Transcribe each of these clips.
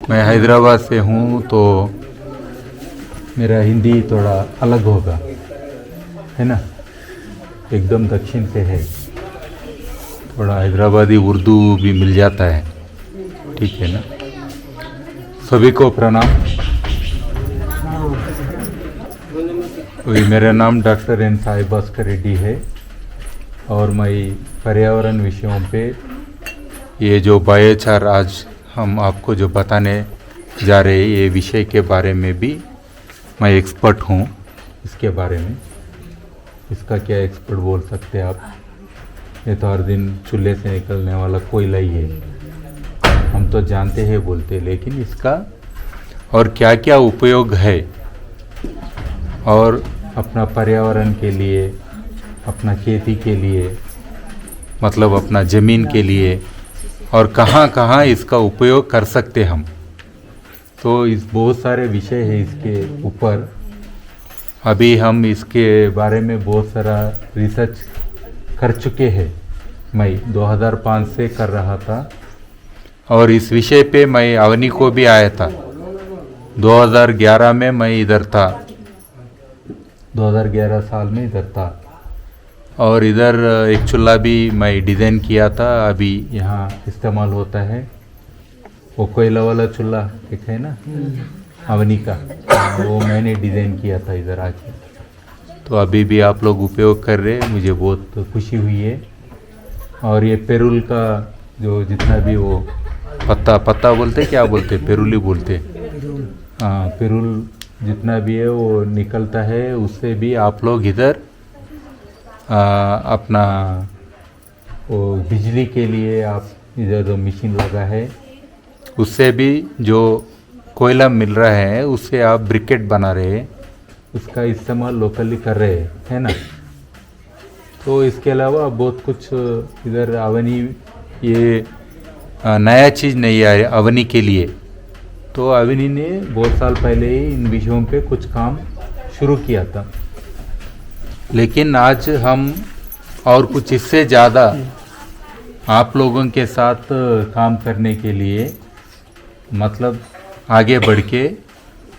मैं हैदराबाद से हूँ, तो मेरा हिंदी थोड़ा अलग होगा, है ना। एकदम दक्षिण से है, थोड़ा हैदराबादी उर्दू भी मिल जाता है, ठीक है ना। सभी को प्रणाम। वही मेरा नाम डॉक्टर एन साई भास्कर रेड्डी है और मैं पर्यावरण विषयों पे ये जो बायोचार आज हम आपको जो बताने जा रहे हैं, ये विषय के बारे में भी मैं एक्सपर्ट हूँ। इसके बारे में, इसका क्या एक्सपर्ट बोल सकते हैं आप, ये तो हर दिन चूल्हे से निकलने वाला कोयला ही है, हम तो जानते हैं बोलते, लेकिन इसका और क्या क्या उपयोग है, और अपना पर्यावरण के लिए, अपना खेती के लिए, मतलब अपना ज़मीन के लिए, और कहाँ कहाँ इसका उपयोग कर सकते हम। तो इस बहुत सारे विषय है इसके ऊपर। अभी हम इसके बारे में बहुत सारा रिसर्च कर चुके हैं। मैं 2005 से कर रहा था और इस विषय पे मैं अवनी को भी आया था। 2011 में मैं इधर था, 2011 साल में इधर था, और इधर एक चूल्हा भी मैं डिज़ाइन किया था, अभी यहाँ इस्तेमाल होता है। वो कोयला वाला चूल्हा एक है ना अवनी का, वो मैंने डिज़ाइन किया था इधर आके। तो अभी भी आप लोग उपयोग कर रहे हैं, मुझे बहुत खुशी हुई है। और ये पेरुल का जो जितना भी वो पत्ता बोलते, क्या बोलते, पेरुली बोलते, हाँ, पेरुल जितना भी है वो निकलता है, उससे भी आप लोग इधर अपना वो बिजली के लिए आप इधर जो मशीन लगा है, उससे भी जो कोयला मिल रहा है उससे आप ब्रिकेट बना रहे हैं, उसका इस्तेमाल लोकली कर रहे हैं, है ना। तो इसके अलावा बहुत कुछ इधर अवनी, ये नया चीज़ नहीं है अवनी के लिए। तो अवनी ने बहुत साल पहले ही इन विषयों पे कुछ काम शुरू किया था, लेकिन आज हम और कुछ इससे ज़्यादा आप लोगों के साथ काम करने के लिए, मतलब आगे बढ़ के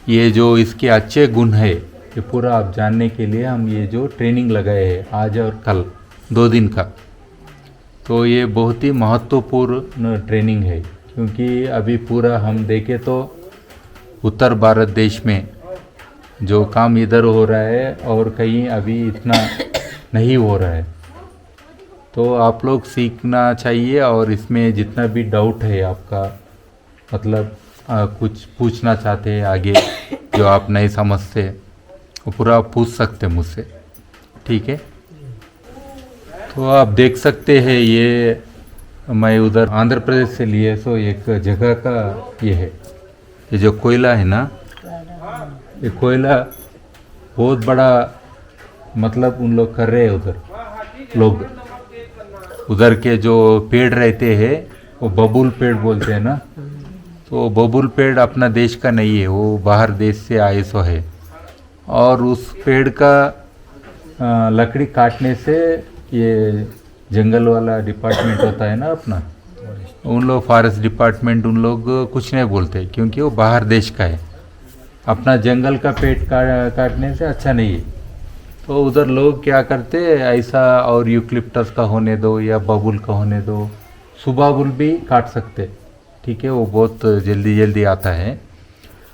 ये जो इसके अच्छे गुण है ये पूरा आप जानने के लिए हम ये जो ट्रेनिंग लगाए हैं आज और कल 2 दिन का, तो ये बहुत ही महत्वपूर्ण ट्रेनिंग है। क्योंकि अभी पूरा हम देखें तो उत्तर भारत देश में जो काम इधर हो रहा है और कहीं अभी इतना नहीं हो रहा है, तो आप लोग सीखना चाहिए। और इसमें जितना भी डाउट है आपका, मतलब कुछ पूछना चाहते हैं आगे जो आप नहीं समझते, वो पूरा पूछ सकते मुझसे, ठीक है। तो आप देख सकते हैं ये मैं उधर आंध्र प्रदेश से लिए, सो एक जगह का ये है, ये जो कोयला है ना, ये कोयला बहुत बड़ा, मतलब उन लोग कर रहे हैं उधर लोग, उधर के जो पेड़ रहते हैं वो बबूल पेड़ बोलते हैं ना, तो बबूल पेड़ अपना देश का नहीं है, वो बाहर देश से आए सो है। और उस पेड़ का लकड़ी काटने से ये जंगल वाला डिपार्टमेंट होता है ना अपना, उन लोग फॉरेस्ट डिपार्टमेंट, उन लोग कुछ नहीं बोलते, क्योंकि वो बाहर देश का है। अपना जंगल का पेड़ काटने से अच्छा नहीं है। तो उधर लोग क्या करते ऐसा, और यूक्लिप्टस का होने दो या बबूल का होने दो, सुबाबुल भी काट सकते, ठीक है, वो बहुत जल्दी जल्दी आता है।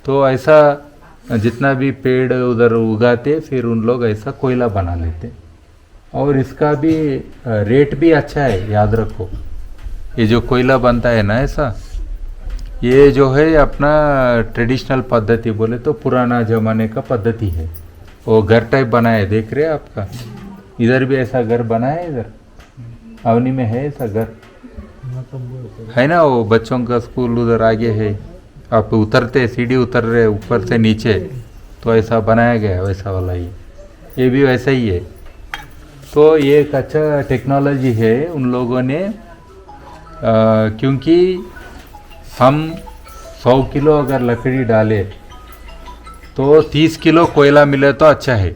तो ऐसा जितना भी पेड़ उधर उगाते, फिर उन लोग ऐसा कोयला बना लेते, और इसका भी रेट भी अच्छा है, याद रखो। ये जो कोयला बनता है ना ऐसा, ये जो है अपना ट्रेडिशनल पद्धति बोले तो पुराना ज़माने का पद्धति है। वो घर टाइप बना है, देख रहे हैं आपका, इधर भी ऐसा घर बना है, इधर अवनी में है ऐसा घर, है ना। वो बच्चों का स्कूल उधर आगे है, आप उतरते सीढ़ी उतर रहे ऊपर से नीचे, तो ऐसा बनाया गया है वैसा वाला ही, ये भी वैसा ही है। तो ये एक अच्छा टेक्नोलॉजी है उन लोगों ने, क्योंकि हम 100 किलो अगर लकड़ी डाले तो 30 किलो कोयला मिले तो अच्छा है।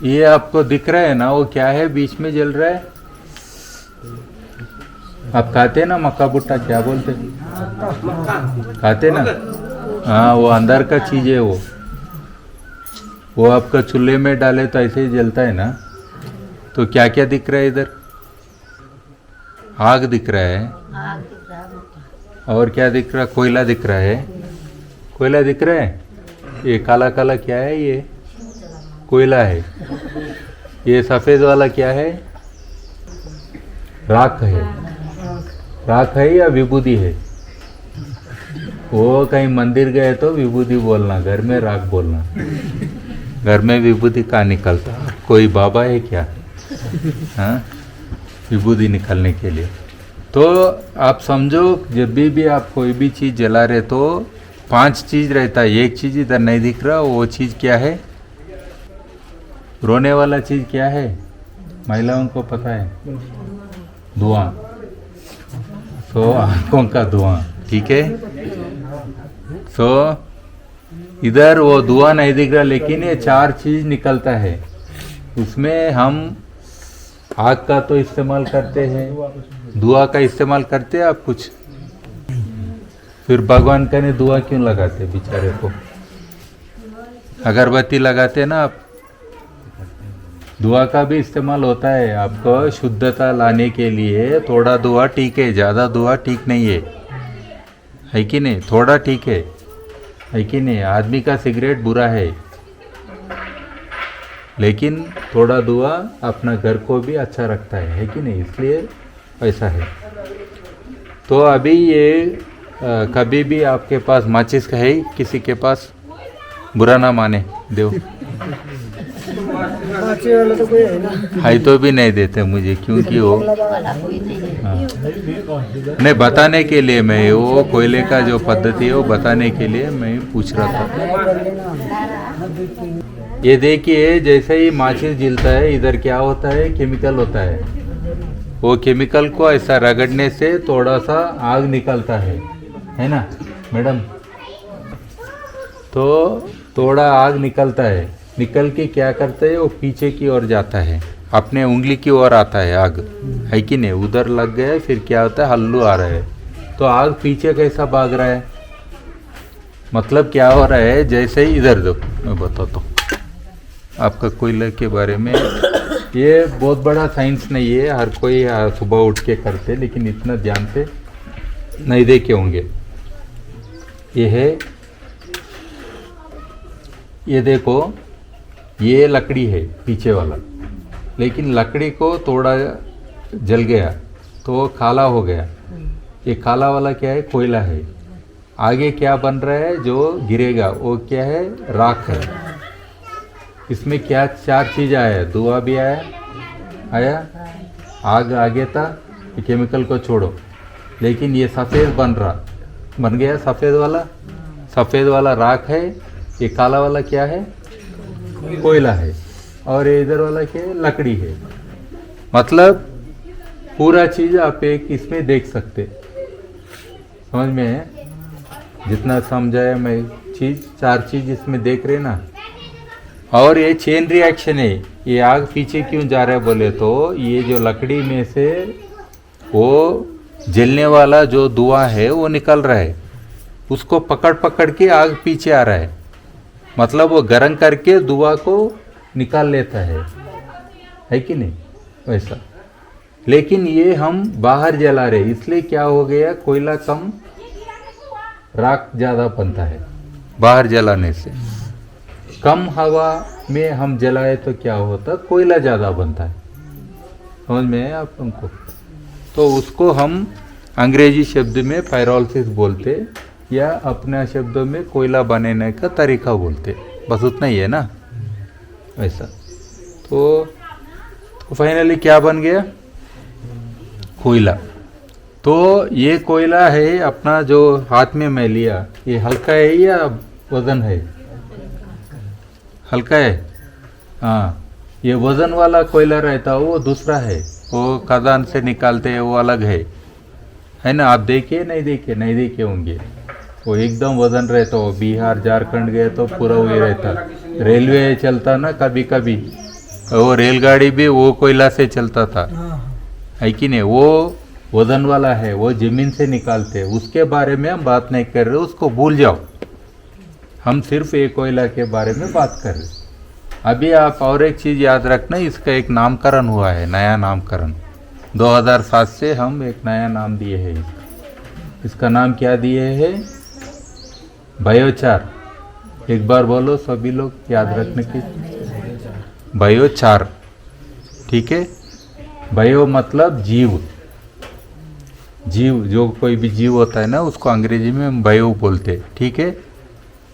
ये आपको दिख रहा है ना, वो क्या है बीच में जल रहा है, आप खाते ना मक्का भुट्टा, क्या बोलते खाते ना? हाँ, वो अंदर का चीज़ है वो आपका चूल्हे में डाले तो ऐसे ही जलता है ना। तो क्या क्या दिख रहा है इधर? आग दिख रहा है, आग दिख रहा है। और क्या दिख रहा है? कोयला दिख रहा है। कोयला दिख रहा है। ये काला काला क्या है? ये कोयला है। ये सफ़ेद वाला क्या है? राख है। राख है या विभूति है? वो कहीं मंदिर गए तो विभूति बोलना, घर में राख बोलना। घर में विभूति कहाँ निकलता? कोई बाबा है क्या? हाँ, विभूति निकलने के लिए। तो आप समझो, जब भी आप कोई भी चीज़ जला रहे तो 5 चीज़ रहता है। एक चीज़ इधर नहीं दिख रहा, वो चीज़ क्या है? रोने वाला चीज़ क्या है? महिलाओं को पता है, धुआं। तो आंखों का धुआं, ठीक है। तो इधर वो धुआं नहीं दिख रहा, लेकिन ये 4 चीज़ निकलता है। उसमें हम आग का तो इस्तेमाल करते हैं, धुआं का इस्तेमाल करते हैं आप कुछ? फिर भगवान का ने धुआं क्यों लगाते बेचारे को? अगरबत्ती लगाते ना आप, धुआं का भी इस्तेमाल होता है। आपको शुद्धता लाने के लिए थोड़ा धुआं ठीक है, ज़्यादा धुआं ठीक नहीं है कि नहीं? थोड़ा ठीक है कि नहीं? आदमी का सिगरेट बुरा है, लेकिन थोड़ा धुआं अपना घर को भी अच्छा रखता है कि नहीं? इसलिए ऐसा है। तो अभी ये कभी भी आपके पास माचिस का है किसी के पास? बुरा ना माने, दो तो कोई है ना, हाई तो भी नहीं देते मुझे, क्योंकि वो वाला कोई नहीं है। हाँ, नहीं बताने के लिए मैं, वो कोयले का जो पद्धति है वो बताने के लिए मैं पूछ रहा था। ये देखिए, जैसे ही माचिस जलता है, इधर क्या होता है? केमिकल होता है। वो केमिकल को ऐसा रगड़ने से थोड़ा सा आग निकलता है ना मैडम? तो थोड़ा आग निकलता है, निकल के क्या करता है? वो पीछे की ओर जाता है, अपने उंगली की ओर आता है आग, है कि नहीं? उधर लग गया, फिर क्या होता है? हल्लू आ रहा है। तो आग पीछे कैसा भाग रहा है? मतलब क्या हो रहा है? जैसे ही इधर दो, मैं बताता हूँ आपका कोयले के बारे में। ये बहुत बड़ा साइंस नहीं है, हर कोई सुबह उठ के करते, लेकिन इतना ध्यान से नहीं देखे होंगे। ये है, ये देखो, ये लकड़ी है पीछे वाला, लेकिन लकड़ी को थोड़ा जल गया तो काला हो गया। ये काला वाला क्या है? कोयला है। आगे क्या बन रहा है? जो गिरेगा वो क्या है? राख है। इसमें क्या 4 चीज़ आया? धुआं भी आया, आग आगे था, ये केमिकल को छोड़ो, लेकिन ये सफ़ेद बन गया। सफ़ेद वाला राख है, ये काला वाला क्या है? कोयला है, और ये इधर वाला क्या है? लकड़ी है। मतलब पूरा चीज़ आप एक इसमें देख सकते, समझ में है? जितना समझाया मैं, 4 चीज़ इसमें देख रहे ना। और ये चेन रिएक्शन है। ये आग पीछे क्यों जा रहा है बोले तो, ये जो लकड़ी में से वो जलने वाला जो धुआं है वो निकल रहा है, उसको पकड़ के आग पीछे आ रहा है। मतलब वो गर्म करके धुआं को निकाल लेता है कि नहीं? वैसा। लेकिन ये हम बाहर जला रहे, इसलिए क्या हो गया? कोयला कम, राख ज़्यादा बनता है बाहर जलाने से। कम हवा में हम जलाए तो क्या होता? कोयला ज़्यादा बनता है। समझ में है आप हमको? तो उसको हम अंग्रेजी शब्द में पायरोलिसिस बोलते, या अपने शब्दों में कोयला बनाने का तरीका बोलते, बस उतना ही है ना। ऐसा। तो फाइनली क्या बन गया? कोयला। तो ये कोयला है अपना, जो हाथ में मैं लिया, ये हल्का है या वज़न है? हल्का है। हाँ, ये वज़न वाला कोयला रहता है वो दूसरा है, वो खदान से निकालते हैं, वो अलग है ना? आप देखे नहीं देखे होंगे। वो एकदम वज़न रहता, वो बिहार झारखंड गए तो पूरा वही रहता। रेलवे चलता ना कभी कभी, वो रेलगाड़ी भी वो कोयला से चलता था, है कि नहीं? वजन वाला है, वो जमीन से निकालते हैं, उसके बारे में हम बात नहीं कर रहे, उसको भूल जाओ। हम सिर्फ एक कोयला के बारे में बात कर रहे। अभी आप और एक चीज़ याद रखना, इसका एक नामकरण हुआ है, नया नामकरण 2007 से हम एक नया नाम दिए हैं इसका नाम क्या दिए हैं? बायोचार। एक बार बोलो सभी लोग याद रखने की, बायोचार। ठीक है, बायो मतलब जीव, जीव जो कोई भी जीव होता है ना उसको अंग्रेजी में हम बायो बोलते। ठीक है,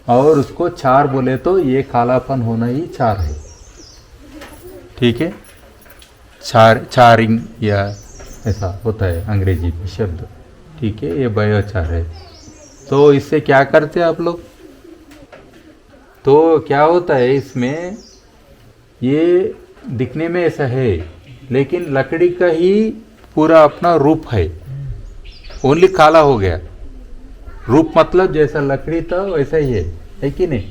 और उसको चार बोले तो ये कालापन होना ही चार है। ठीक है, चारिंग या ऐसा होता है अंग्रेजी में शब्द। ठीक है, ये बायोचार है। तो इससे क्या करते हैं आप लोग? तो क्या होता है इसमें, ये दिखने में ऐसा है लेकिन लकड़ी का ही पूरा अपना रूप है, ओनली काला हो गया। रूप मतलब जैसा लकड़ी था वैसा ही है कि नहीं?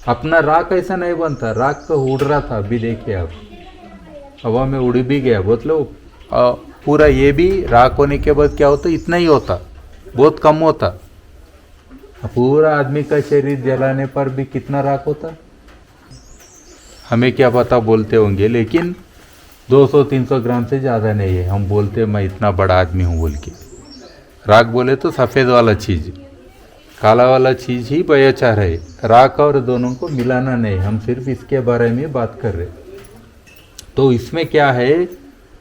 अपना राख ऐसा नहीं बनता, राख का उड़ रहा था, अभी देखिए आप हवा में उड़ भी गया, मतलब पूरा ये भी राख होने के बाद क्या होता, इतना ही होता, बहुत कम होता। पूरा आदमी का शरीर जलाने पर भी कितना राख होता हमें क्या पता, बोलते होंगे, लेकिन 200-300 ग्राम से ज़्यादा नहीं है। हम बोलते मैं इतना बड़ा आदमी हूँ बोल के। राख बोले तो सफ़ेद वाला चीज़, काला वाला चीज़ ही बायोचार है। राख और दोनों को मिलाना नहीं, हम सिर्फ इसके बारे में बात कर रहे। तो इसमें क्या है,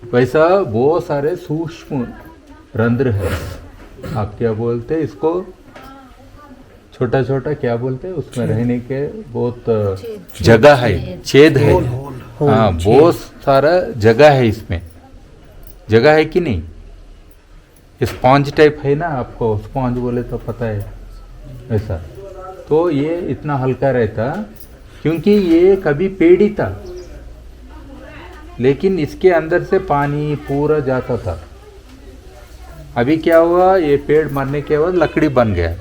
वैसा बहुत सारे सूक्ष्म रंध्र है। आप क्या बोलते हैं इसको, छोटा छोटा क्या बोलते हैं, उसमें रहने के बहुत जगह है, छेद है। हाँ, बहुत सारा जगह है इसमें, जगह है कि नहीं? स्पॉन्ज टाइप है ना, आपको स्पॉन्ज बोले तो पता है ऐसा। तो ये इतना हल्का रहता क्योंकि ये कभी पेड़ ही था, लेकिन इसके अंदर से पानी पूरा जाता था। अभी क्या हुआ, ये पेड़ मरने के बाद लकड़ी बन गया,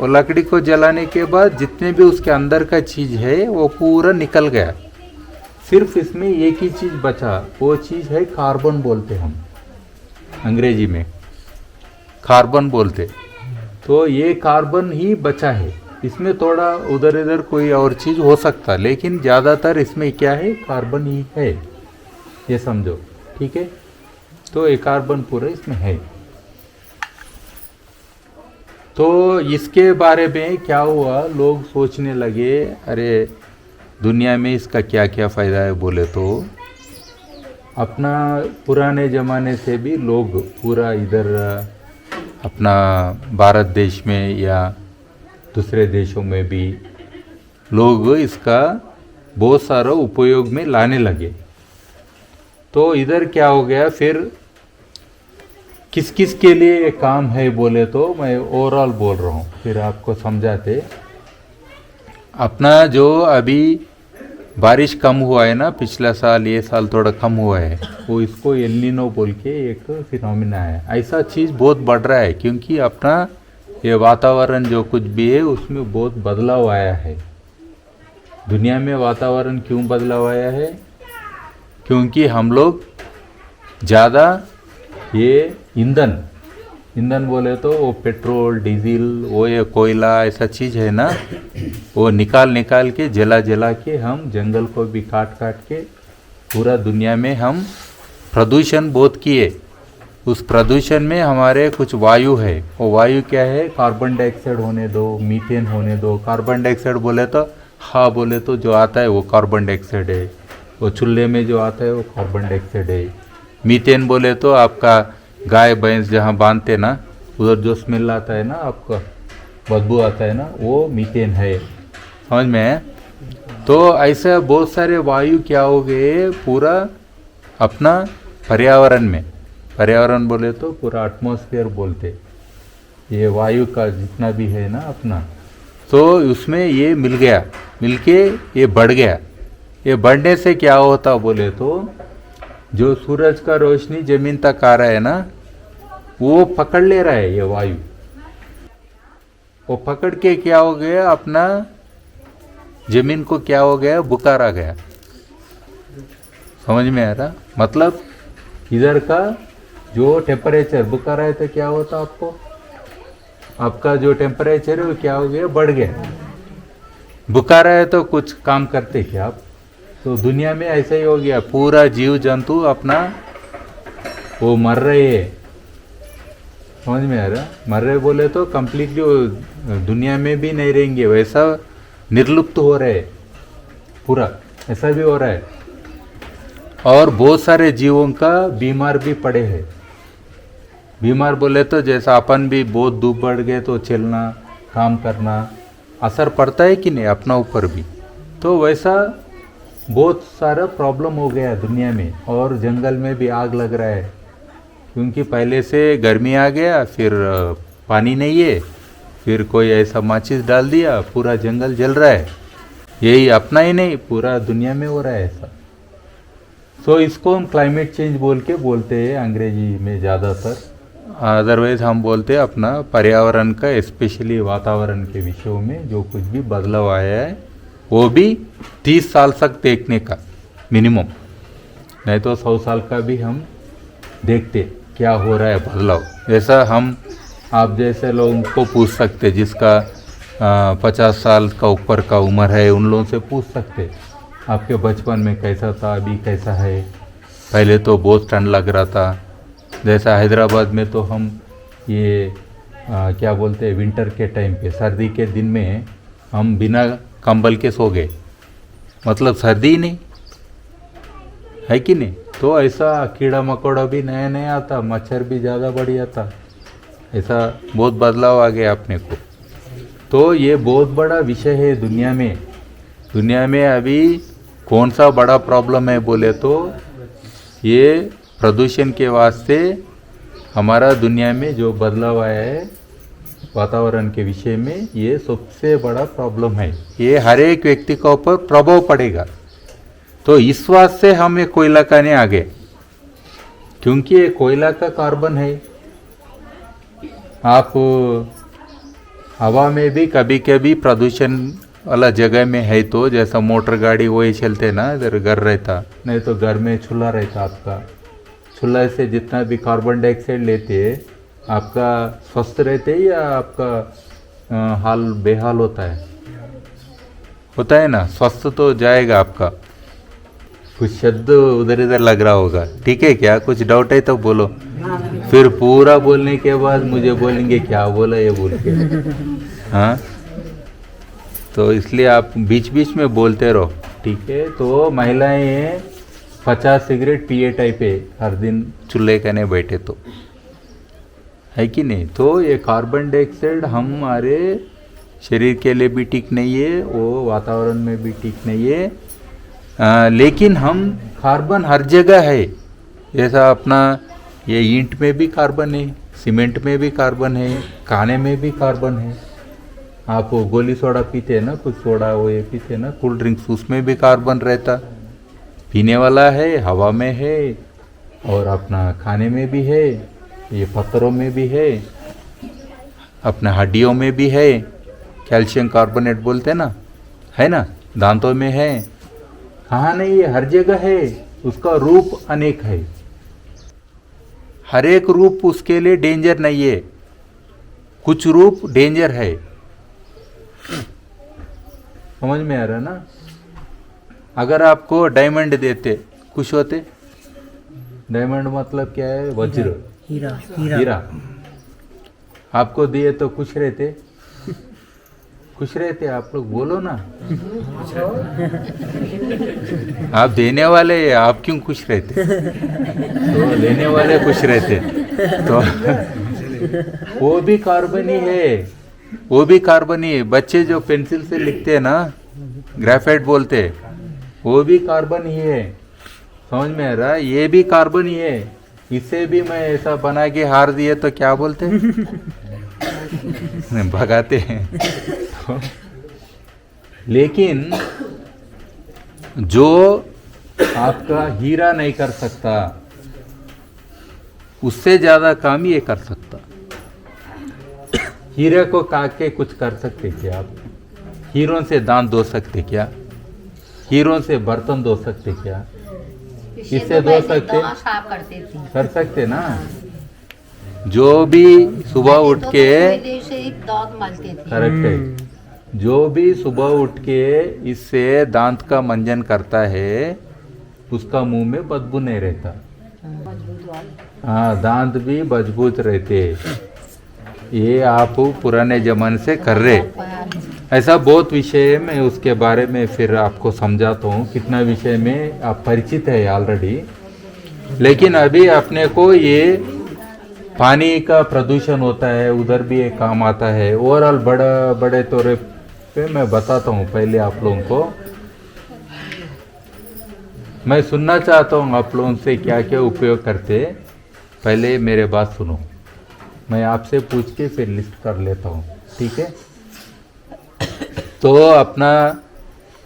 और लकड़ी को जलाने के बाद जितने भी उसके अंदर का चीज़ है वो पूरा निकल गया। सिर्फ इसमें एक ही चीज़ बचा, वो चीज़ है कार्बन बोलते हम अंग्रेजी में, कार्बन बोलते। तो ये कार्बन ही बचा है, इसमें थोड़ा उधर इधर कोई और चीज़ हो सकता, लेकिन ज़्यादातर इसमें क्या है, कार्बन ही है, ये समझो। ठीक है, तो ये कार्बन पूरा इसमें है। तो इसके बारे में क्या हुआ, लोग सोचने लगे अरे दुनिया में इसका क्या क्या फ़ायदा है बोले तो, अपना पुराने ज़माने से भी लोग पूरा इधर अपना भारत देश में या दूसरे देशों में भी लोग इसका बहुत सारा उपयोग में लाने लगे। तो इधर क्या हो गया, फिर किस किस के लिए ये काम है बोले तो मैं ओवरऑल बोल रहा हूँ, फिर आपको समझाते। अपना जो अभी बारिश कम हुआ है ना पिछला साल, ये साल थोड़ा कम हुआ है, वो इसको एल नीनो बोल के एक फिनोमिना है। ऐसा चीज़ बहुत बढ़ रहा है क्योंकि अपना ये वातावरण जो कुछ भी है उसमें बहुत बदलाव आया है। दुनिया में वातावरण क्यों बदलाव आया है, क्योंकि हम लोग ज़्यादा ये ईंधन बोले तो वो पेट्रोल डीजल, वो ये कोयला ऐसा चीज़ है ना, वो निकाल के जला के हम जंगल को भी काट के पूरा दुनिया में हम प्रदूषण बहुत किए। उस प्रदूषण में हमारे कुछ वायु है, वो वायु क्या है, कार्बन डाइऑक्साइड होने दो, मीथेन होने दो। कार्बन डाइऑक्साइड बोले तो हाँ बोले तो जो आता है वो कार्बन डाइऑक्साइड है, वो चूल्हे में जो आता है वो कार्बन डाइऑक्साइड है। मीथेन बोले तो आपका गाय भैंस जहाँ बांधते ना, उधर जो स्मेल आता है ना, आपका बदबू आता है ना, वो मीथेन है, समझ में है? तो ऐसे बहुत सारे वायु क्या हो गए पूरा अपना पर्यावरण में, पर्यावरण बोले तो पूरा एटमॉस्फेयर बोलते, ये वायु का जितना भी है ना अपना, तो उसमें ये मिल के ये बढ़ गया। ये बढ़ने से क्या होता बोले तो, जो सूरज का रोशनी जमीन तक आ रहा है ना, वो पकड़ ले रहा है ये वायु, वो पकड़ के क्या हो गया, अपना जमीन को क्या हो गया, बुखार आ गया। समझ में आ रहा? मतलब इधर का जो टेम्परेचर बुखार है तो क्या होता आपको, आपका जो टेम्परेचर है वो क्या हो गया, बढ़ गया। बुखार है तो कुछ काम करते क्या आप? तो दुनिया में ऐसा ही हो गया, पूरा जीव जंतु अपना वो मर रहे हैं। समझ में आ रहा? मर रहे बोले तो कंप्लीटली दुनिया में भी नहीं रहेंगे, वैसा निर्लुप्त हो रहे पूरा, ऐसा भी हो रहा है। और बहुत सारे जीवों का बीमार भी पड़े हैं। बीमार बोले तो जैसा अपन भी बहुत धूप बढ़ गए तो चलना काम करना असर पड़ता है कि नहीं अपना ऊपर भी, तो वैसा बहुत सारा प्रॉब्लम हो गया दुनिया में। और जंगल में भी आग लग रहा है, क्योंकि पहले से गर्मी आ गया, फिर पानी नहीं है, फिर कोई ऐसा माचिस डाल दिया, पूरा जंगल जल रहा है। यही अपना ही नहीं पूरा दुनिया में हो रहा है ऐसा। सो इसको हम क्लाइमेट चेंज बोल के बोलते हैं अंग्रेजी में ज़्यादातर, अदरवाइज हम बोलते हैं अपना पर्यावरण का, स्पेशली वातावरण के विषयों में जो कुछ भी बदलाव आया है वो भी 30 साल तक देखने का मिनिमम, नहीं तो 100 साल का भी हम देखते क्या हो रहा है बदलाव। जैसा हम आप जैसे लोगों को पूछ सकते जिसका 50 साल का ऊपर का उम्र है, उन लोगों से पूछ सकते आपके बचपन में कैसा था, अभी कैसा है। पहले तो बहुत ठंड लग रहा था, जैसा हैदराबाद में तो हम ये क्या बोलते हैं विंटर के टाइम पे, सर्दी के दिन में हम बिना कंबल के सो गए, मतलब सर्दी ही नहीं है कि नहीं। तो ऐसा कीड़ा मकोड़ा भी नया नया आता, मच्छर भी ज़्यादा बढ़ जाता, ऐसा बहुत बदलाव आ गया अपने को। तो ये बहुत बड़ा विषय है दुनिया में। दुनिया में अभी कौन सा बड़ा प्रॉब्लम है बोले तो ये प्रदूषण के वास्ते हमारा दुनिया में जो बदलाव आया है वातावरण के विषय में, ये सबसे बड़ा प्रॉब्लम है। ये हर एक व्यक्ति के ऊपर प्रभाव पड़ेगा। तो इस वास्ते हम ये कोयला खाने आ गए, क्योंकि ये कोयला का कार्बन है। आप हवा में भी कभी कभी प्रदूषण वाला जगह में है, तो जैसा मोटर गाड़ी वही चलते ना, इधर घर रहता, नहीं तो घर में चूल्हा रहता आपका। चूल्हा से जितना भी कार्बन डाइऑक्साइड लेते आपका स्वस्थ रहते या आपका हाल बेहाल होता है ना, स्वस्थ तो जाएगा आपका। कुछ शब्द उधर इधर लग रहा होगा, ठीक है क्या? कुछ डाउट है तो बोलो, फिर पूरा बोलने के बाद मुझे बोलेंगे क्या बोला ये बोल के। हाँ, तो इसलिए आप बीच बीच में बोलते रहो, ठीक है? तो महिलाएं 50 सिगरेट पिए टाइप है हर दिन चूल्हे खाने बैठे, तो है कि नहीं। तो ये कार्बन डाइऑक्साइड हमारे शरीर के लिए भी ठीक नहीं है, वो वातावरण में भी ठीक नहीं है। लेकिन हम कार्बन हर जगह है, जैसा अपना ये ईंट में भी कार्बन है, सीमेंट में भी कार्बन है, खाने में भी कार्बन है। आप गोली सोडा पीते हैं ना, कुछ सोडा वो ये पीते हैं ना, कोल्ड ड्रिंक्स, उसमें भी कार्बन रहता, पीने वाला है, हवा में है, और अपना खाने में भी है, ये पत्थरों में भी है, अपने हड्डियों में भी है, कैल्शियम कार्बोनेट बोलते हैं ना, है ना, दांतों में है। कहाँ नहीं है, हर जगह है। उसका रूप अनेक है, हर एक रूप उसके लिए डेंजर नहीं है, कुछ रूप डेंजर है। समझ में आ रहा ना? अगर आपको डायमंड देते खुश होते? डायमंड मतलब क्या है? वज्र, हीरा। आपको दिए तो खुश रहते? खुश रहते आप लोग, बोलो ना। आप देने वाले, आप क्यों खुश रहते? तो लेने वाले खुश रहते। तो वो भी कार्बन ही है, वो भी कार्बन ही है। बच्चे जो पेंसिल से लिखते हैं ना, ग्रेफाइट बोलते हैं, वो भी कार्बन ही है। समझ में आ रहा है? ये भी कार्बन ही है। इसे भी मैं ऐसा बना के हार दिए तो क्या बोलते भगाते हैं। तो, लेकिन जो आपका हीरा नहीं कर सकता, उससे ज्यादा काम ये कर सकता। हीरे को काट के कुछ कर सकते क्या आप? हीरों से दांत धो सकते क्या? हीरों से बर्तन धो सकते क्या? इससे धो सकते साफ करते थे। कर सकते ना। जो भी सुबह उठ के पहले से ही दांत मलते थे। करेक्ट है, जो भी सुबह उठ के इससे दांत का मंजन करता है उसका मुंह में बदबू नहीं रहता। हाँ, दांत भी मजबूत रहते। ये आप पुराने जमाने से कर रहे। ऐसा बहुत विषय है, मैं उसके बारे में फिर आपको समझाता हूँ। कितना विषय में आप परिचित है ऑलरेडी, लेकिन अभी अपने को ये पानी का प्रदूषण होता है उधर भी एक काम आता है। ओवरऑल बड़े तौर पे मैं बताता हूँ पहले आप लोगों को। मैं सुनना चाहता हूँ आप लोगों से क्या क्या उपयोग करते। पहले मेरे बात सुनो, मैं आपसे पूछ के फिर लिस्ट कर लेता हूँ, ठीक है। तो अपना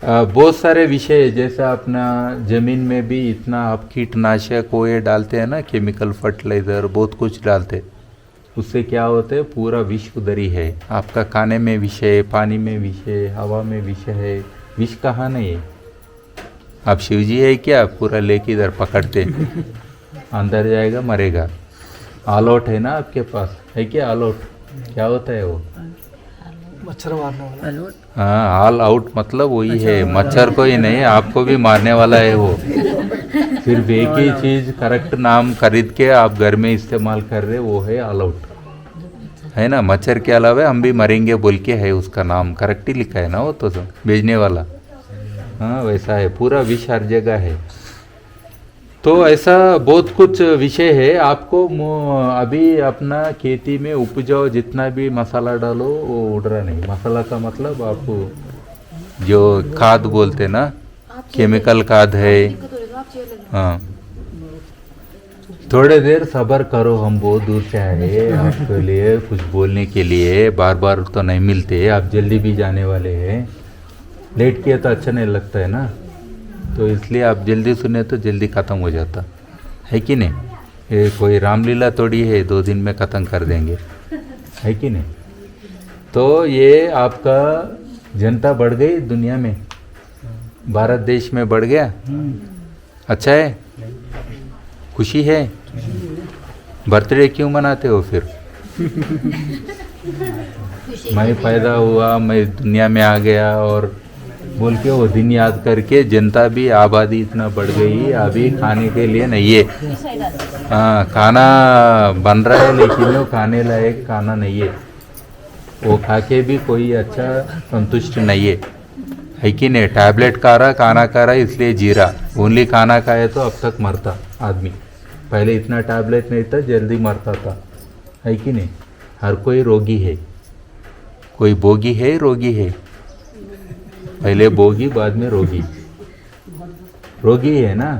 बहुत सारे विषय, जैसा अपना ज़मीन में भी इतना आप कीटनाशक वो ये डालते हैं ना, केमिकल फर्टिलाइज़र बहुत कुछ डालते, उससे क्या होता है पूरा विष उधर ही है। आपका खाने में विष है, पानी में विष है, हवा में विष है। विष कहाँ नहीं है? आप शिवजी है क्या? पूरा लेके इधर पकड़ते अंदर जाएगा मरेगा। ऑल आउट है ना आपके पास, है क्या ऑल आउट? क्या होता है वो? मच्छर मारने वाला। हाँ, ऑल आउट मतलब वही है, मच्छर को ही नहीं आपको भी मारने वाला है वो। सिर्फ एक ही चीज करेक्ट नाम खरीद के आप घर में इस्तेमाल कर रहे, वो है ऑल आउट, है ना। मच्छर के अलावा हम भी मरेंगे बोल के है उसका नाम, करेक्ट ही लिखा है ना वो तो बेचने वाला। हाँ, वैसा है, पूरा विष हर जगह है। तो ऐसा बहुत कुछ विषय है। आपको अभी अपना खेती में उपजाओ जितना भी मसाला डालो वो उड़ रहा नहीं। मसाला का मतलब आप जो खाद बोलते ना, केमिकल खाद है। हाँ, थोड़े देर सब्र करो, हम बहुत दूर से आए आपके लिए कुछ बोलने के लिए। बार बार तो नहीं मिलते, आप जल्दी भी जाने वाले हैं। लेट किया तो अच्छा नहीं लगता है ना, तो इसलिए आप जल्दी सुने तो जल्दी ख़त्म हो जाता है कि नहीं। ये कोई रामलीला थोड़ी है 2 दिन में ख़त्म कर देंगे, है कि नहीं। तो ये आपका जनता बढ़ गई दुनिया में, भारत देश में बढ़ गया। अच्छा है, खुशी है। बर्थडे क्यों मनाते हो फिर? मैं पैदा हुआ, मैं दुनिया में आ गया और बोल के वो दिन याद करके। जनता भी आबादी इतना बढ़ गई, अभी खाने के लिए नहीं है। हाँ, खाना बन रहा है लेकिन वो खाने लायक खाना नहीं है। वो खा के भी कोई अच्छा संतुष्ट नहीं है कि नहीं। टैबलेट खा रहा, खाना खा रहा, इसलिए जी रहा। ओनली खाना खाए तो अब तक मरता आदमी। पहले इतना टैबलेट नहीं था, जल्दी मरता था, है कि नहीं। हर कोई रोगी है, कोई भोगी है, रोगी है। पहले भोगी बाद में रोगी। रोगी है ना,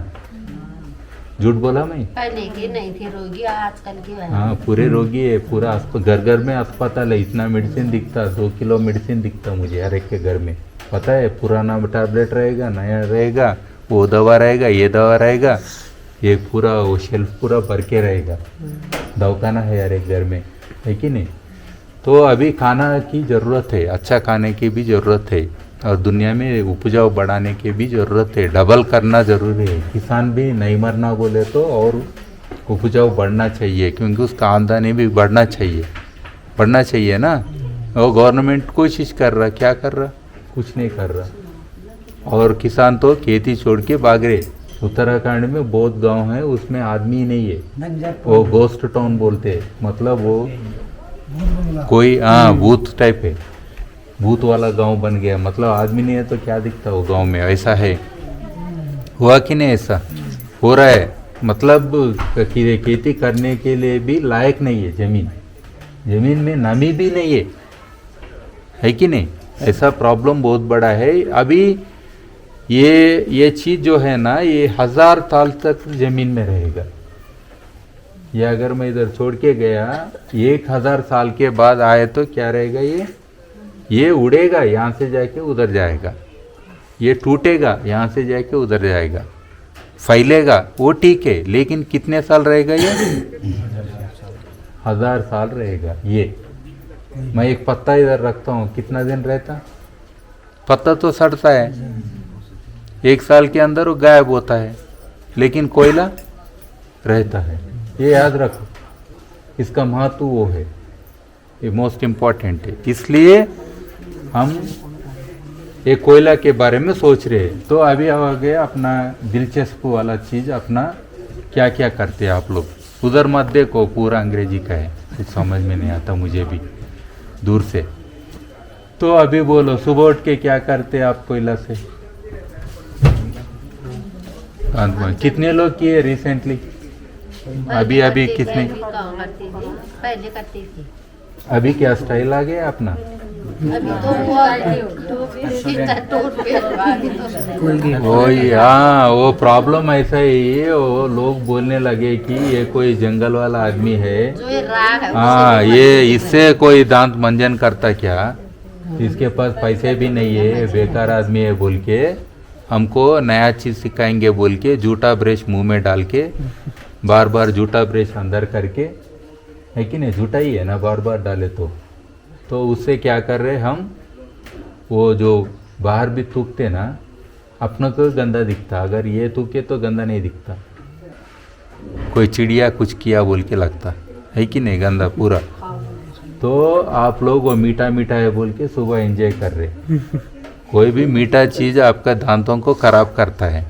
झूठ बोला मैं? पहले के नहीं थे रोगी, आजकल के हैं। हाँ, पूरे रोगी है। पूरा घर घर में अस्पताल है। इतना मेडिसिन दिखता, 2 किलो मेडिसिन दिखता मुझे हर एक के घर में। पता है, पुराना टैबलेट रहेगा, नया रहेगा, वो दवा रहेगा, ये दवा रहेगा, ये पूरा वो शेल्फ पूरा भर के रहेगा। दवाखाना है हर एक घर में, है कि नहीं। तो अभी खाना की ज़रूरत है, अच्छा खाने की भी ज़रूरत है, और दुनिया में उपजाऊ बढ़ाने की भी ज़रूरत है। डबल करना ज़रूरी है। किसान भी नहीं मरना बोले तो और उपजाऊ बढ़ना चाहिए, क्योंकि उसका आमदनी भी बढ़ना चाहिए ना। और गवर्नमेंट कोशिश कर रहा, क्या कर रहा? कुछ नहीं कर रहा। और किसान तो खेती छोड़ के भाग रहे। उत्तराखंड में बहुत गांव है, उसमें आदमी नहीं है। वो गोस्ट टाउन बोलते हैं, मतलब वो कोई भूत टाइप है, भूत वाला गांव बन गया। मतलब आदमी नहीं है तो क्या दिखता वो गांव में, ऐसा है। हुआ कि नहीं? ऐसा हो रहा है। मतलब खेती करने के लिए भी लायक नहीं है जमीन में नमी भी नहीं है कि नहीं। ऐसा प्रॉब्लम बहुत बड़ा है। अभी ये चीज़ जो है ना, ये 1000 साल तक ज़मीन में रहेगा। ये अगर मैं इधर छोड़ के गया, 1000 साल के बाद आए तो क्या रहेगा? ये उड़ेगा, यहाँ से जाके उधर जाएगा। ये टूटेगा, यहाँ से जाके उधर जाएगा, फैलेगा, वो ठीक है। लेकिन कितने साल रहेगा ये? 1000 साल रहेगा। ये मैं एक पत्ता इधर रखता हूँ, कितना दिन रहता? पत्ता तो सड़ता है, 1 साल के अंदर वो गायब होता है। लेकिन कोयला रहता है। ये याद रखो, इसका महत्व वो है, ये मोस्ट इम्पॉर्टेंट है। इसलिए हम ये कोयला के बारे में सोच रहे हैं। तो अभी आ गया अपना दिलचस्प वाला चीज़, अपना क्या क्या करते हैं आप लोग। उधर मत देखो, पूरा अंग्रेजी का है, कुछ समझ में नहीं आता मुझे भी दूर से। तो अभी बोलो, सुबह उठ के क्या करते हैं आप कोयला से? कितने लोग किए रिसेंटली? अभी अभी कितने? पहले करती थी। अभी क्या स्टाइल आ गया अपना? अभी तो वही, हाँ, वो प्रॉब्लम ऐसा ही है, वो लोग बोलने लगे कि ये कोई जंगल वाला आदमी है। जो ये राग है, हाँ, ये इससे कोई दांत मंजन करता क्या? इसके पास पैसे भी नहीं है, बेकार आदमी है बोल के हमको नया चीज़ सिखाएंगे बोल के जूठा ब्रश मुंह में डाल के बार बार जूठा ब्रश अंदर करके, है कि नहीं? जूठा ही है ना, बार बार डाले तो उससे क्या कर रहे हम, वो जो बाहर भी थूकते ना, अपना को गंदा दिखता, अगर ये थूके तो गंदा नहीं दिखता, कोई चिड़िया कुछ किया बोल के लगता है कि नहीं, गंदा पूरा। तो आप लोग वो मीठा मीठा है बोल के सुबह एंजॉय कर रहे। कोई भी मीठा चीज़ आपका दांतों को खराब करता है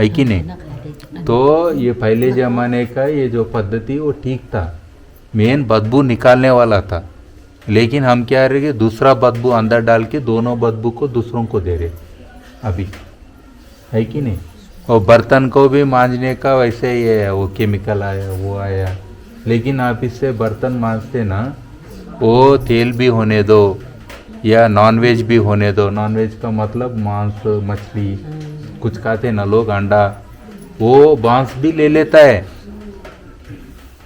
कि नहीं? तो ये पहले ज़माने का ये जो पद्धति वो ठीक था, मेन बदबू निकालने वाला था। लेकिन हम क्या रहे कि दूसरा बदबू अंदर डाल के दोनों बदबू को दूसरों को दे रहे अभी, है कि नहीं? और बर्तन को भी मांजने का वैसे ही है, वो केमिकल आया वो आया। लेकिन आप इससे बर्तन मांजते ना, वो तेल भी होने दो या नॉनवेज भी होने दो। नॉनवेज का मतलब मांस, मछली कुछ खाते ना लोग, अंडा, वो बांस भी ले लेता है,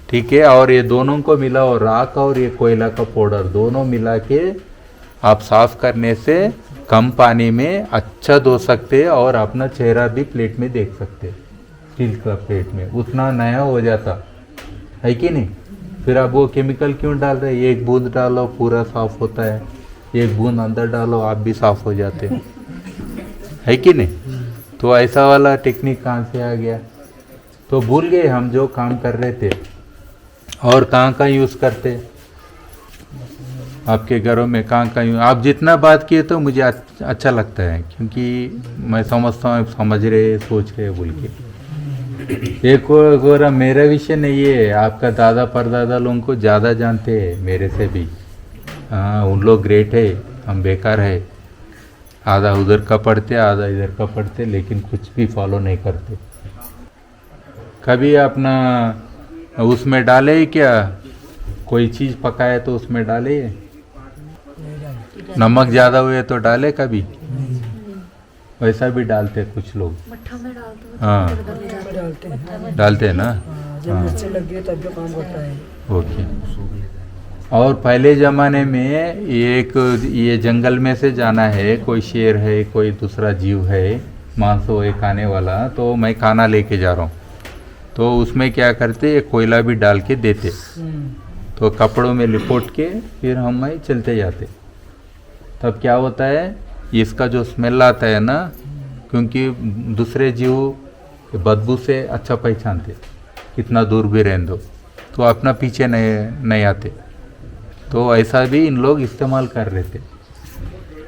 ठीक है? और ये दोनों को मिला, और राख और ये कोयला का पाउडर दोनों मिला के आप साफ करने से कम पानी में अच्छा धो सकते हैं और अपना चेहरा भी प्लेट में देख सकते हैं, स्टील का प्लेट में, उतना नया हो जाता है कि नहीं? फिर आप वो केमिकल क्यों डाल रहे हैं? एक बूंद डालो पूरा साफ होता है, एक बूंद अंदर डालो आप भी साफ हो जाते हैं, है कि नहीं? तो ऐसा वाला टेक्निक कहाँ से आ गया? तो भूल गए हम जो काम कर रहे थे। और कहाँ कहाँ यूज़ करते आपके घरों में? कहाँ कहाँ यूज? आप जितना बात किए तो मुझे अच्छा लगता है, क्योंकि मैं समझता हूँ समझ रहे सोच रहे बोल के। एक और मेरा विषय नहीं है, आपका दादा परदादा लोगों को ज़्यादा जानते हैं मेरे से भी। हाँ, उन लोग ग्रेट है, हम बेकार है, आधा उधर का पढ़ते आधा इधर का पढ़ते, लेकिन कुछ भी फॉलो नहीं करते। कभी अपना उसमें डाले क्या, कोई चीज़ पकाए तो उसमें डाले, नमक ज़्यादा हुए तो डाले कभी? वैसा भी डालते कुछ लोग, हाँ डालते हैं ना, हाँ तब जो काम करता है। ओके। और पहले ज़माने में ये जंगल में से जाना है, कोई शेर है कोई दूसरा जीव है मांस है खाने वाला, तो मैं खाना लेके जा रहा हूँ, तो उसमें क्या करते, कोयला भी डाल के देते, तो कपड़ों में लिपोट के फिर हम चलते जाते। तब क्या होता है, इसका जो स्मेल आता है ना, क्योंकि दूसरे जीव बदबू से अच्छा पहचानते, कितना दूर भी रहने दो, तो अपना पीछे नहीं आते। तो ऐसा भी इन लोग इस्तेमाल कर रहे थे,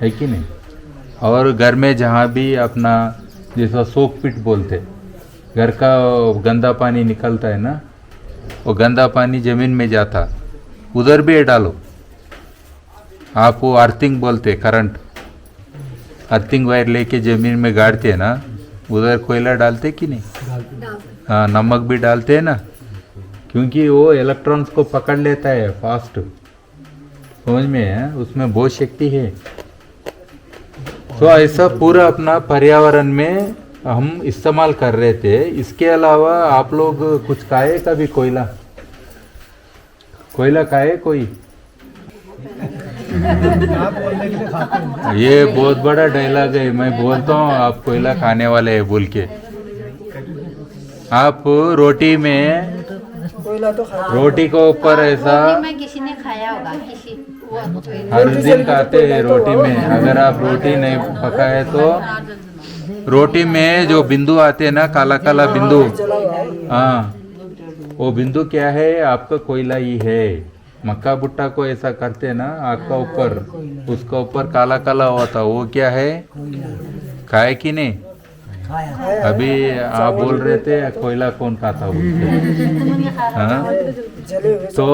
है कि नहीं? और घर में जहाँ भी अपना जैसा सोक पिट बोलते, घर का गंदा पानी निकलता है ना, वो गंदा पानी ज़मीन में जाता, उधर भी डालो आप। वो अर्थिंग बोलते, करंट अर्थिंग वायर लेके ज़मीन में गाड़ते हैं ना, उधर कोयला डालते कि नहीं? हाँ, नमक भी डालते हैं ना, क्योंकि वो इलेक्ट्रॉन्स को पकड़ लेता है फास्ट, समझ में है? उसमें बहुत शक्ति है। तो ऐसा पूरा अपना पर्यावरण में हम इस्तेमाल कर रहे थे। इसके अलावा आप लोग कुछ खाए कभी? कोयला खाए कोई? ये बहुत बड़ा डायलॉग है, मैं बोलता हूँ आप कोयला खाने वाले हैं बोल के। आप रोटी में, रोटी को ऊपर ऐसा में किसी ने खाया होगा, किसी हर दिन खाते हैं रोटी में। अगर आप रोटी नहीं पकाए तो रोटी में जो बिंदु आते हैं ना, काला काला बिंदु, हाँ, वो बिंदु क्या है? आपका कोयला ही है। मक्का भुट्टा को ऐसा करते हैं ना, आग का ऊपर, उसका ऊपर काला काला होता, वो क्या है? खाए कि नहीं? खाया अभी आप बोल रहे थे कोयला कौन खाता बोलते, हाँ? जले हुए तो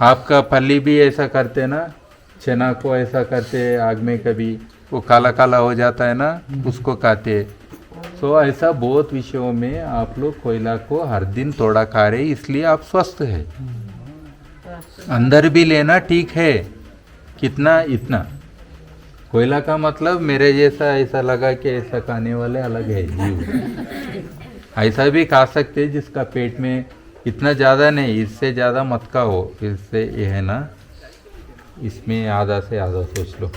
आपका फली भी ऐसा करते ना, चना को ऐसा करते आग में, कभी वो काला काला हो जाता है ना, उसको खाते। तो ऐसा बहुत विषयों में आप लोग कोयला को हर दिन थोड़ा खा रहे, इसलिए आप स्वस्थ है। अंदर भी लेना ठीक है, कितना? इतना। कोयला का मतलब मेरे जैसा ऐसा लगा कि ऐसा खाने वाले अलग है जीव। ऐसा भी खा सकते जिसका पेट में इतना ज़्यादा नहीं, इससे ज़्यादा मत का हो। इससे ये है ना, इसमें आधा से आधा सोच लो,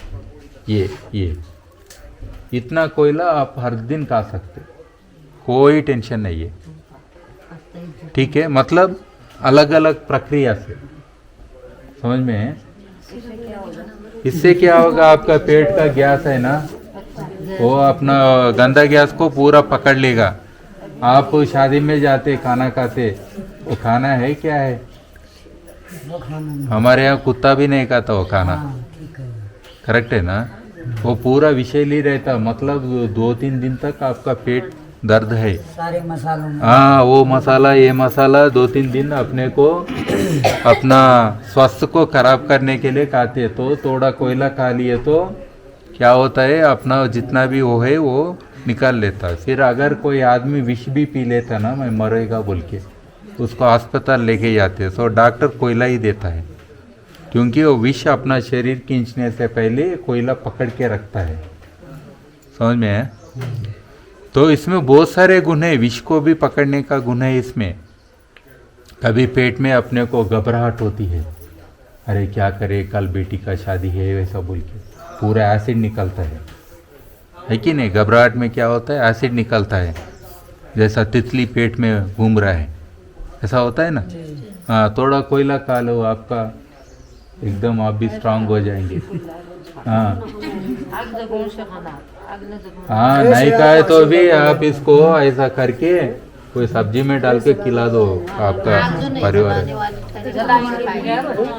ये इतना कोयला आप हर दिन खा सकते, कोई टेंशन नहीं है, ठीक है? मतलब अलग अलग प्रक्रिया से, समझ में है? इससे क्या होगा? आपका पेट का गैस है ना, वो अपना गंदा गैस को पूरा पकड़ लेगा। आप शादी में जाते, खाना खाते, वो खाना है क्या है? वो खाना हमारे यहाँ कुत्ता भी नहीं खाता वो खाना, ठीक है। करेक्ट है ना? वो पूरा विषैली रहता, मतलब 2-3 दिन तक आपका पेट दर्द है। सारे मसालों में हाँ, वो मसाला, ये मसाला 2-3 दिन अपने को अपना स्वास्थ्य को खराब करने के लिए खाते। तो थोड़ा कोयला खा लिए तो क्या होता है? अपना जितना भी वो है वो निकाल लेता है। फिर अगर कोई आदमी विष भी पी लेता ना, मैं मरेगा बोल के, उसको अस्पताल लेके जाते हैं, तो डॉक्टर कोयला ही देता है, क्योंकि वो विष अपना शरीर खींचने से पहले कोयला पकड़ के रखता है। समझ में है? तो इसमें बहुत सारे गुण है, विष को भी पकड़ने का गुण है इसमें। कभी पेट में अपने को घबराहट होती है, अरे क्या करे, कल बेटी का शादी है, वैसा बोल के पूरा एसिड निकलता है कि नहीं? घबराहट में क्या होता है? एसिड निकलता है, जैसा तितली पेट में घूम रहा है, ऐसा होता है ना? हाँ, थोड़ा कोयला खा लो, आपका एकदम आप भी स्ट्रांग हो जाएंगे। हाँ हाँ, नहीं खाए तो भी आप इसको ऐसा करके कोई सब्जी में डाल के खिला दो, आपका आग जो नहीं परिवार जलाने है। वाली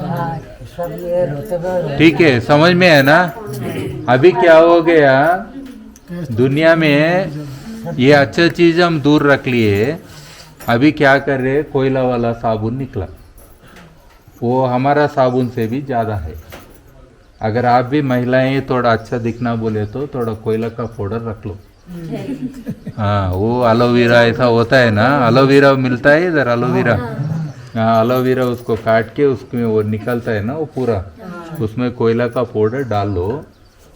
हाँ, सब ये रोते हुए ठीक है, समझ में है ना? अभी क्या हो गया दुनिया में, ये अच्छा चीज हम दूर रख लिए। अभी क्या कर रहे? कोयला वाला साबुन निकला, वो हमारा साबुन से भी ज़्यादा है। अगर आप भी महिलाएं थोड़ा अच्छा दिखना बोले तो थोड़ा कोयला का पाउडर रख लो। हाँ, वो एलोवेरा ऐसा होता है ना, एलोवेरा मिलता है इधर, एलोवेरा। हाँ, एलोवेरा उसको काट के उसमें वो निकलता है ना, वो पूरा, उसमें कोयला का पाउडर डाल लो,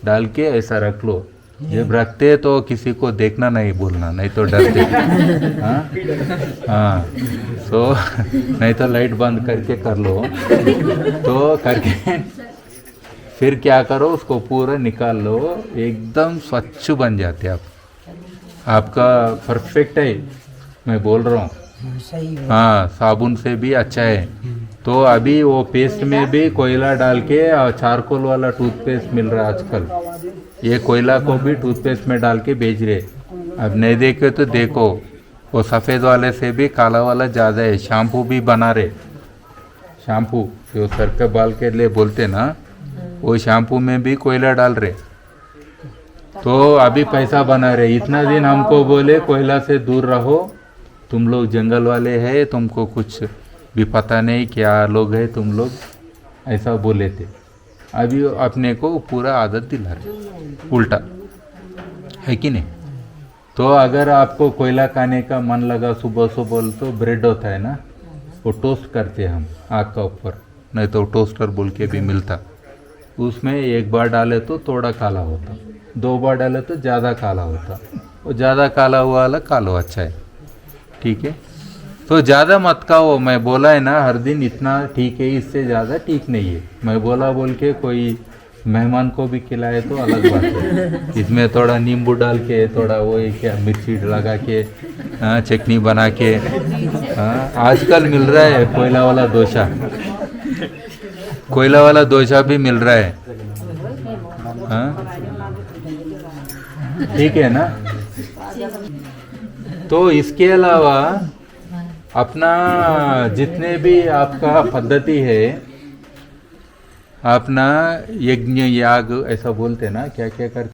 डाल के ऐसा रख लो। जब रखते तो किसी को देखना नहीं बोलना, नहीं तो डरते। हाँ हाँ, तो नहीं तो लाइट बंद करके कर लो, तो करके फिर क्या करो, उसको पूरा निकाल लो, एकदम स्वच्छ बन जाते आप। आपका परफेक्ट है, मैं बोल रहा हूँ। सही है। हाँ, साबुन से भी अच्छा है। तो अभी वो पेस्ट में भी कोयला डाल के चारकोल वाला टूथपेस्ट मिल रहा है आजकल, ये कोयला को भी टूथपेस्ट में डाल के बेच रहे। अब नहीं देखे तो देखो, वो सफ़ेद वाले से भी काला वाला ज़्यादा है। शैम्पू भी बना रहे, शैम्पू जो सर के बाल के लिए बोलते ना, वो शैम्पू में भी कोयला डाल रहे। तो अभी पैसा बना रहे। इतना दिन हमको बोले कोयला से दूर रहो, तुम लोग जंगल वाले हैं, तुमको कुछ भी पता नहीं क्या लोग हैं तुम लोग, ऐसा बोले थे। अभी अपने को पूरा आदत दिला रहे, उल्टा है कि नहीं? तो अगर आपको कोयला खाने का मन लगा सुबह सुबह, तो ब्रेड होता है ना, वो टोस्ट करते हैं हम आग का ऊपर, नहीं तो टोस्टर बोल के भी मिलता, उसमें एक बार डाले तो थोड़ा काला होता, 2 बार डाले तो ज़्यादा काला होता। वो ज़्यादा काला हुआ वाला कालो अच्छा है, ठीक है? तो ज़्यादा मत खाओ, मैं बोला है ना हर दिन इतना ठीक है, इससे ज़्यादा ठीक नहीं है। मैं बोला बोल के कोई मेहमान को भी खिलाए तो अलग बात है। इसमें थोड़ा नींबू डाल के, थोड़ा वो क्या मिर्ची लगा के, हाँ, चटनी बना के, हाँ, आजकल मिल रहा है कोयला वाला डोसा, कोयला वाला डोसा भी मिल रहा है। हाँ, ठीक है ना। तो इसके अलावा अपना जितने भी आपका पद्धति है, अपना यज्ञ याग ऐसा बोलते हैं ना, क्या क्या करते